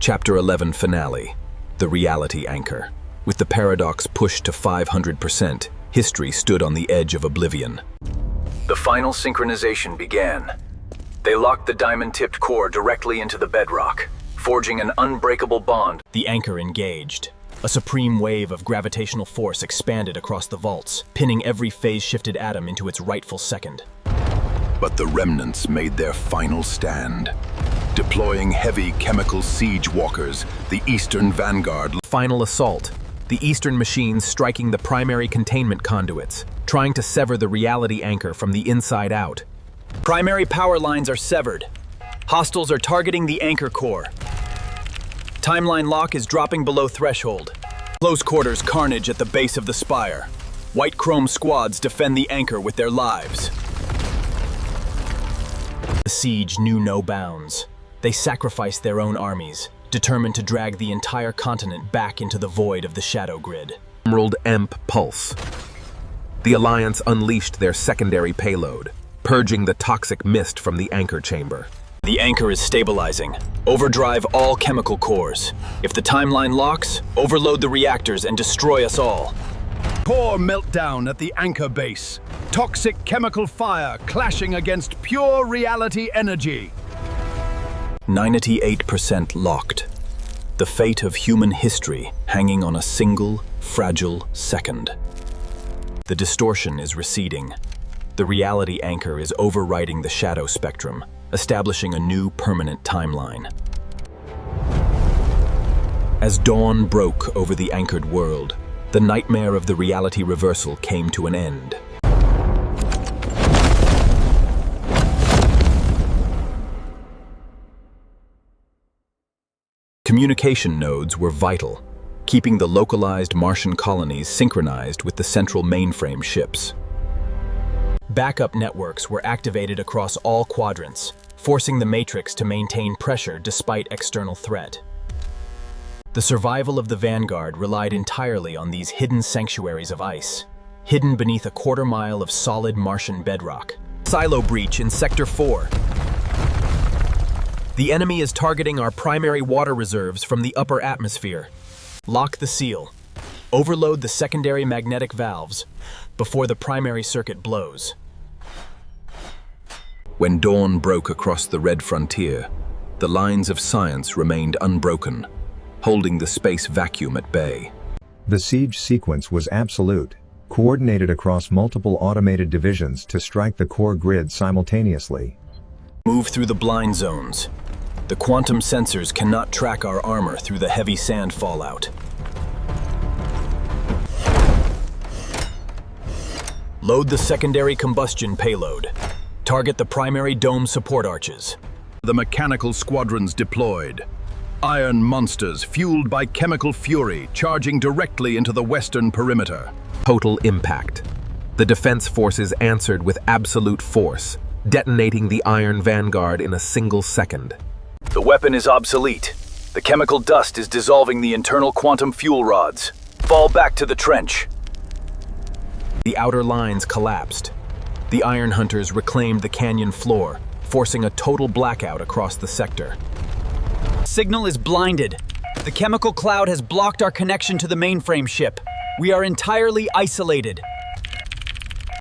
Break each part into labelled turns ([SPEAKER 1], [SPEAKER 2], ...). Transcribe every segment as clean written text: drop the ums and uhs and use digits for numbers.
[SPEAKER 1] Chapter 11 Finale, The Reality Anchor. With the paradox pushed to 500%, history stood on the edge of oblivion. The final synchronization began. They locked the diamond-tipped core directly into the bedrock, forging an unbreakable bond. The anchor engaged. A supreme wave of gravitational force expanded across the vaults, pinning every phase-shifted atom into its rightful second.
[SPEAKER 2] But the remnants made their final stand. Deploying heavy chemical siege walkers, the Eastern Vanguard.
[SPEAKER 1] Final assault. The Eastern machines striking the primary containment conduits, trying to sever the reality anchor from the inside out. Primary power lines are severed. Hostiles are targeting the anchor core. Timeline lock is dropping below threshold. Close quarters carnage at the base of the Spire. White chrome squads defend the anchor with their lives. The siege knew no bounds. They sacrificed their own armies, determined to drag the entire continent back into the void of the shadow grid.
[SPEAKER 3] Emerald EMP Pulse. The Alliance unleashed their secondary payload, purging the toxic mist from the anchor chamber.
[SPEAKER 1] The anchor is stabilizing. Overdrive all chemical cores. If the timeline locks, overload the reactors and destroy us all.
[SPEAKER 2] Core meltdown at the anchor base. Toxic chemical fire clashing against pure reality energy.
[SPEAKER 1] 98% locked. The fate of human history hanging on a single, fragile second. The distortion is receding. The reality anchor is overriding the shadow spectrum, establishing a new permanent timeline. As dawn broke over the anchored world, the nightmare of the reality reversal came to an end. Communication nodes were vital, keeping the localized Martian colonies synchronized with the central mainframe ships. Backup networks were activated across all quadrants, forcing the Matrix to maintain pressure despite external threat. The survival of the Vanguard relied entirely on these hidden sanctuaries of ice, hidden beneath a quarter-mile of solid Martian bedrock. Silo breach in Sector 4. The enemy is targeting our primary water reserves from the upper atmosphere. Lock the seal. Overload the secondary magnetic valves before the primary circuit blows.
[SPEAKER 2] When dawn broke across the red frontier, the lines of science remained unbroken, holding the space vacuum at bay.
[SPEAKER 4] The siege sequence was absolute, coordinated across multiple automated divisions to strike the core grid simultaneously.
[SPEAKER 1] Move through the blind zones. The quantum sensors cannot track our armor through the heavy sand fallout. Load the secondary combustion payload. Target the primary dome support arches.
[SPEAKER 2] The mechanical squadrons deployed. Iron monsters fueled by chemical fury charging directly into the western perimeter.
[SPEAKER 3] Total impact. The defense forces answered with absolute force, detonating the Iron Vanguard in a single second.
[SPEAKER 1] The weapon is obsolete. The chemical dust is dissolving the internal quantum fuel rods. Fall back to the trench. The outer lines collapsed. The Iron Hunters reclaimed the canyon floor, forcing a total blackout across the sector. Signal is blinded. The chemical cloud has blocked our connection to the mainframe ship. We are entirely isolated.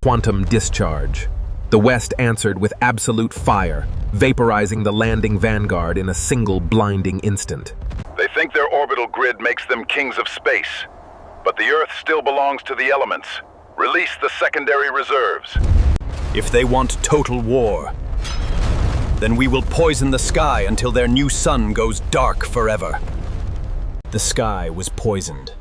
[SPEAKER 3] Quantum discharge. The West answered with absolute fire, vaporizing the landing Vanguard in a single blinding instant.
[SPEAKER 2] They think their orbital grid makes them kings of space, but the Earth still belongs to the elements. Release the secondary reserves.
[SPEAKER 1] If they want total war, then we will poison the sky until their new sun goes dark forever. The sky was poisoned.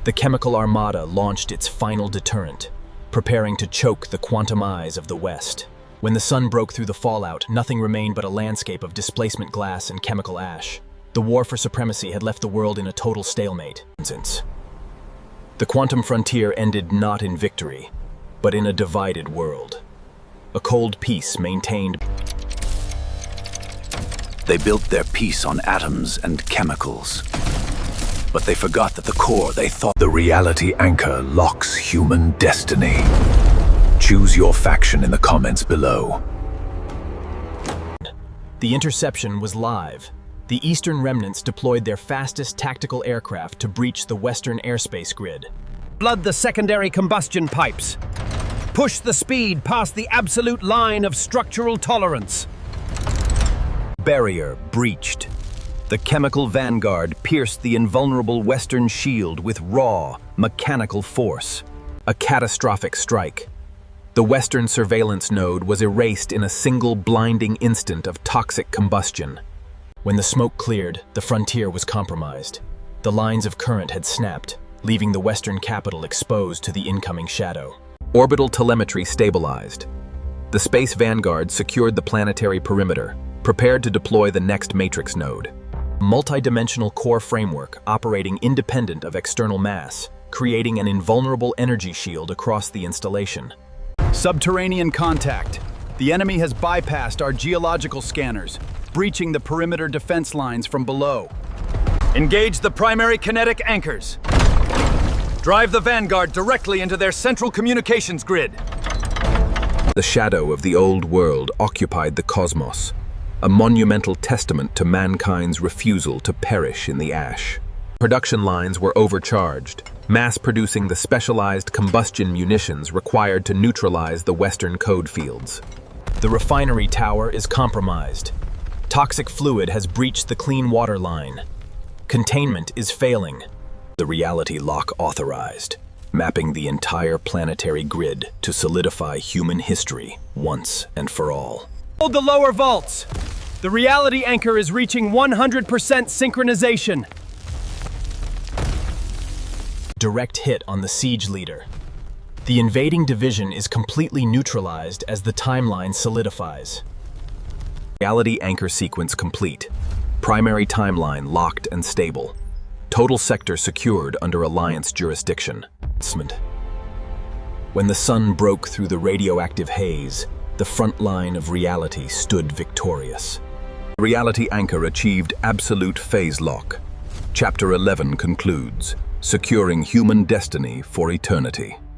[SPEAKER 1] The chemical armada launched its final deterrent, preparing to choke the quantum eyes of the West. When the sun broke through the fallout, nothing remained but a landscape of displacement glass and chemical ash. The war for supremacy had left the world in a total stalemate. The quantum frontier ended not in victory, but in a divided world. A cold peace maintained.
[SPEAKER 2] They built their peace on atoms and chemicals. But they forgot that the core they thought. The reality anchor locks human destiny. Choose your faction in the comments below.
[SPEAKER 1] The interception was live. The Eastern remnants deployed their fastest tactical aircraft to breach the Western airspace grid. Flood the secondary combustion pipes. Push the speed past the absolute line of structural tolerance. Barrier breached. The chemical vanguard pierced the invulnerable Western shield with raw, mechanical force. A catastrophic strike. The Western surveillance node was erased in a single blinding instant of toxic combustion. When the smoke cleared, the frontier was compromised. The lines of current had snapped, leaving the Western capital exposed to the incoming shadow.
[SPEAKER 3] Orbital telemetry stabilized. The Space Vanguard secured the planetary perimeter, prepared to deploy the next matrix node. Multidimensional core framework operating independent of external mass, creating an invulnerable energy shield across the installation.
[SPEAKER 5] Subterranean contact. The enemy has bypassed our geological scanners, breaching the perimeter defense lines from below. Engage the primary kinetic anchors. Drive the Vanguard directly into their central communications grid.
[SPEAKER 3] The shadow of the old world occupied the cosmos, a monumental testament to mankind's refusal to perish in the ash. Production lines were overcharged, mass-producing the specialized combustion munitions required to neutralize the Western code fields.
[SPEAKER 1] The refinery tower is compromised. Toxic fluid has breached the clean water line. Containment is failing.
[SPEAKER 2] The reality lock authorized, mapping the entire planetary grid to solidify human history once and for all.
[SPEAKER 5] Hold the lower vaults. The reality anchor is reaching 100% synchronization.
[SPEAKER 1] Direct hit on the siege leader. The invading division is completely neutralized as the timeline solidifies.
[SPEAKER 2] Reality anchor sequence complete. Primary timeline locked and stable. Total sector secured under Alliance jurisdiction. When the sun broke through the radioactive haze, the front line of reality stood victorious. The reality anchor achieved absolute phase lock. Chapter 11 concludes, securing human destiny for eternity.